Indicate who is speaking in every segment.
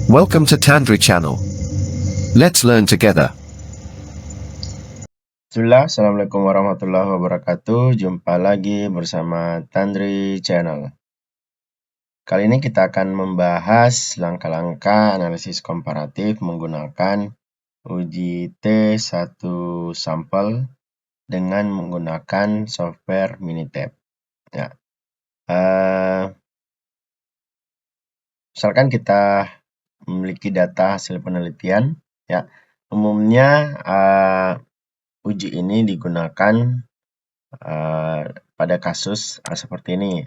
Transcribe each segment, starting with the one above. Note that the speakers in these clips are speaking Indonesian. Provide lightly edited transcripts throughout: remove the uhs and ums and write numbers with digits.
Speaker 1: Welcome to Tandri Channel. Let's learn together.
Speaker 2: Bismillah, Assalamualaikum warahmatullahi wabarakatuh. Jumpa lagi bersama Tandri Channel. Kali ini kita akan membahas langkah-langkah analisis komparatif menggunakan uji T1 sampel dengan menggunakan software Minitab. Ya. Misalkan kita memiliki data hasil penelitian, ya. Umumnya uji ini digunakan pada kasus seperti ini,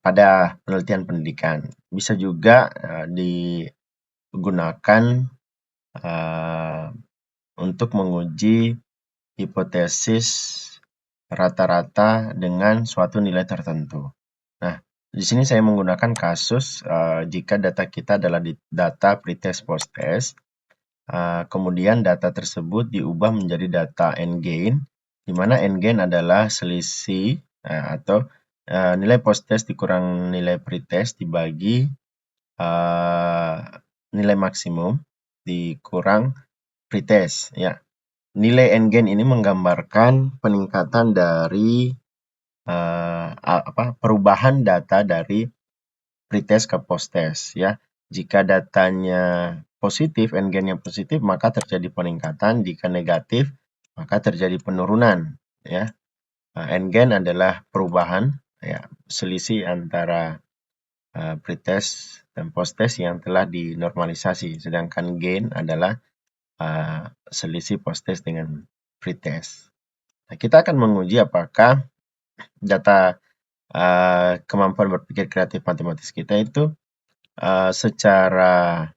Speaker 2: pada penelitian pendidikan. Bisa juga digunakan untuk menguji hipotesis rata-rata dengan suatu nilai tertentu. Nah, di sini saya menggunakan kasus jika data kita adalah data pretest posttest, kemudian data tersebut diubah menjadi data n-gain, di mana n-gain adalah selisih atau nilai posttest dikurang nilai pretest dibagi nilai maksimum dikurang pretest. Ya. Nilai n-gain ini menggambarkan peningkatan dari perubahan data dari pretest ke posttest. Ya. Jika datanya positif, n-gainnya positif, maka terjadi peningkatan. Jika negatif, maka terjadi penurunan. Ya. N-gain adalah perubahan, ya, selisih antara pretest dan posttest yang telah dinormalisasi, sedangkan gain adalah selisih posttest dengan pretest. Nah, kita akan menguji apakah data kemampuan berpikir kreatif matematis kita itu secara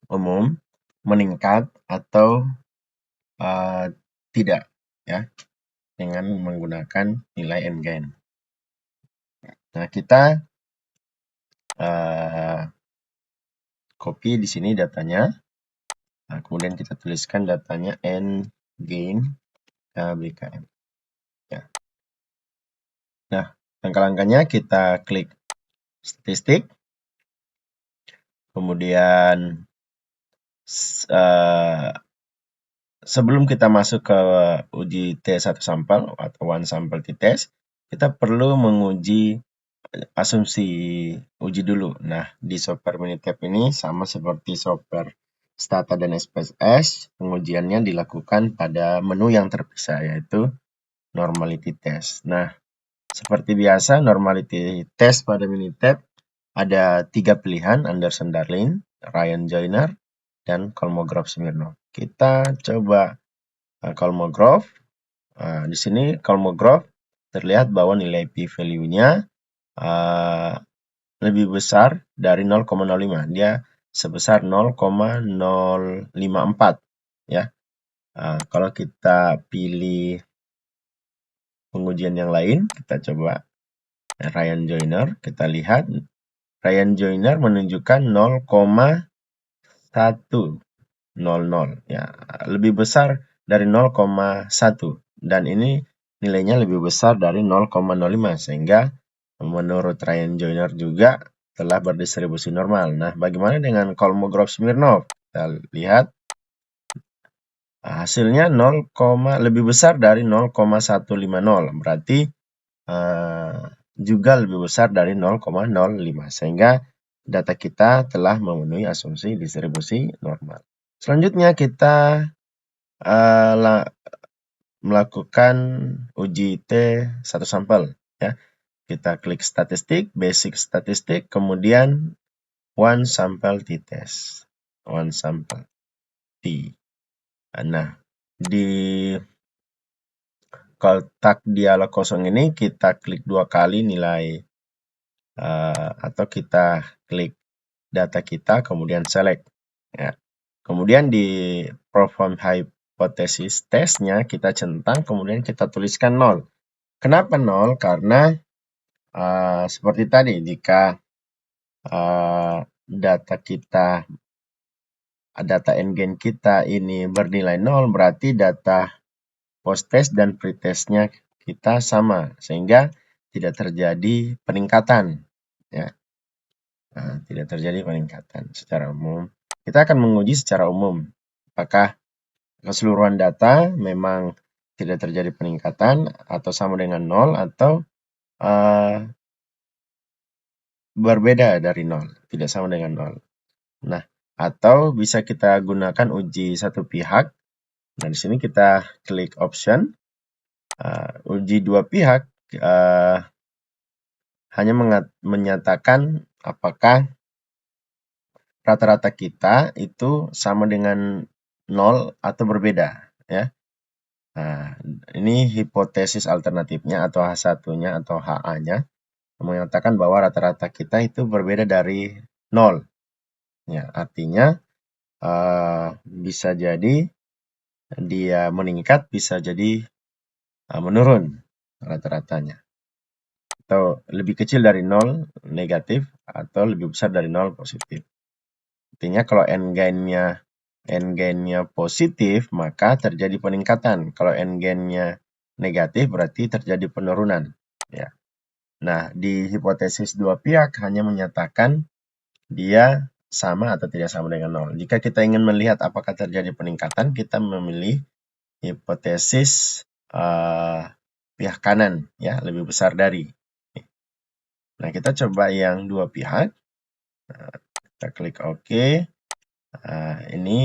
Speaker 2: umum meningkat atau tidak, ya, dengan menggunakan nilai n-gain. Nah, kita copy di sini datanya. Nah, kemudian kita tuliskan datanya n-gain KBKM. Ya. Nah, langkah-langkahnya kita klik statistik. Kemudian sebelum kita masuk ke uji T1 sampel atau one sample t-test, kita perlu menguji asumsi uji dulu. Nah, di software Minitab ini sama seperti software Stata dan SPSS, pengujiannya dilakukan pada menu yang terpisah, yaitu normality test. Nah, seperti biasa, normality test pada Minitab ada 3 pilihan, Anderson-Darling, Ryan-Joyner, dan Kolmogorov-Smirnov. Kita coba Kolmogorov. Di sini Kolmogorov terlihat bahwa nilai p-value-nya lebih besar dari 0,05. Dia sebesar 0,054. Ya. Kalau kita pilih pengujian yang lain, kita coba Ryan-Joyner. Kita lihat Ryan-Joyner menunjukkan 0,100. Ya, lebih besar dari 0,1. Dan ini nilainya lebih besar dari 0,05. Sehingga menurut Ryan-Joyner juga telah berdistribusi normal. Nah, bagaimana dengan Kolmogorov-Smirnov? Kita lihat hasilnya lebih besar dari 0,150. Berarti juga lebih besar dari 0,05. Sehingga data kita telah memenuhi asumsi distribusi normal. Selanjutnya kita melakukan uji T1 sampel. Ya. Kita klik statistik, basic statistik, kemudian one sample t-test. One sample t. Nah, di kotak dialog kosong ini kita klik 2 kali nilai atau kita klik data kita, kemudian select. Ya. Kemudian di perform hypothesis testnya kita centang, kemudian kita tuliskan 0. Kenapa 0? Karena seperti tadi, jika data n-gain kita ini bernilai 0, berarti data posttest dan pretestnya kita sama, sehingga tidak terjadi peningkatan. Ya. tidak terjadi peningkatan secara umum. Kita akan menguji secara umum apakah keseluruhan data memang tidak terjadi peningkatan atau sama dengan 0 atau berbeda dari 0, tidak sama dengan 0. Nah, atau bisa kita gunakan uji satu pihak. Nah, di sini kita klik option. Uji dua pihak hanya menyatakan apakah rata-rata kita itu sama dengan 0 atau berbeda, ya. Nah, ini hipotesis alternatifnya atau H1-nya atau HA-nya mengatakan bahwa rata-rata kita itu berbeda dari 0. Ya, artinya bisa jadi dia meningkat, bisa jadi menurun rata-ratanya. Atau lebih kecil dari 0 negatif atau lebih besar dari 0 positif. Artinya kalau n-gainnya positif, maka terjadi peningkatan. Kalau n-gainnya negatif, berarti terjadi penurunan. Ya. Nah, di hipotesis dua pihak hanya menyatakan dia sama atau tidak sama dengan 0. Jika kita ingin melihat apakah terjadi peningkatan, kita memilih hipotesis pihak kanan, ya, lebih besar dari. Nah, kita coba yang dua pihak. Kita klik OK. Ini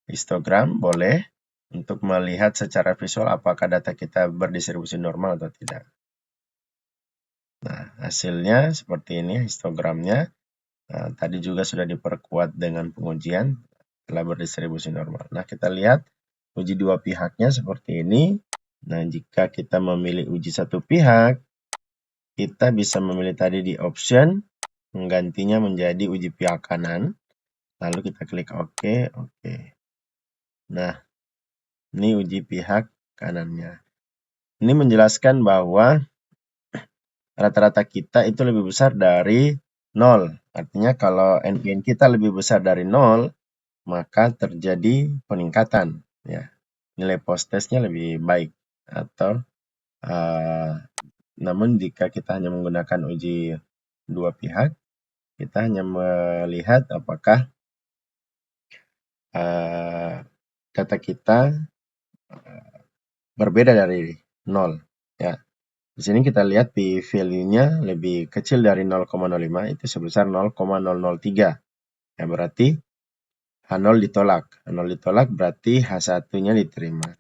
Speaker 2: histogram boleh untuk melihat secara visual apakah data kita berdistribusi normal atau tidak. Nah, hasilnya seperti ini histogramnya. Tadi juga sudah diperkuat dengan pengujian telah berdistribusi normal. Nah, kita lihat uji dua pihaknya seperti ini. Nah, jika kita memilih uji satu pihak, kita bisa memilih tadi di option, menggantinya menjadi uji pihak kanan. Lalu kita klik OK, OK. Nah, ini uji pihak kanannya. Ini menjelaskan bahwa rata-rata kita itu lebih besar dari 0. Artinya kalau n-gain kita lebih besar dari 0, maka terjadi peningkatan. Ya. Nilai post-testnya lebih baik. Atau namun jika kita hanya menggunakan uji dua pihak, kita hanya melihat apakah data kita berbeda dari 0. Ya. Di sini kita lihat P value-nya lebih kecil dari 0,05, itu sebesar 0,003. Ya, berarti H0 ditolak. H0 ditolak berarti H1-nya diterima.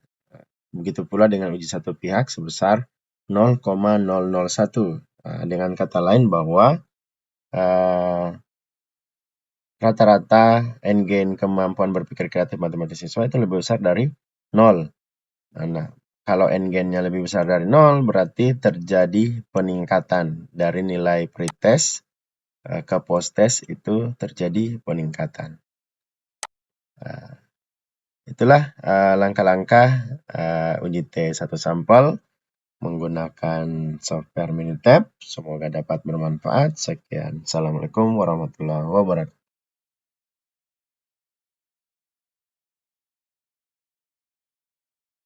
Speaker 2: Begitu pula dengan uji satu pihak sebesar 0,001. Dengan kata lain bahwa rata-rata n-gain kemampuan berpikir kreatif matematis siswa itu lebih besar dari 0. Nah, kalau n-gainnya lebih besar dari 0, berarti terjadi peningkatan dari nilai pretest ke post-test itu terjadi peningkatan. Itulah langkah-langkah uji T1 sampel menggunakan software Minitab. Semoga dapat bermanfaat. Sekian. Assalamualaikum warahmatullahi wabarakatuh.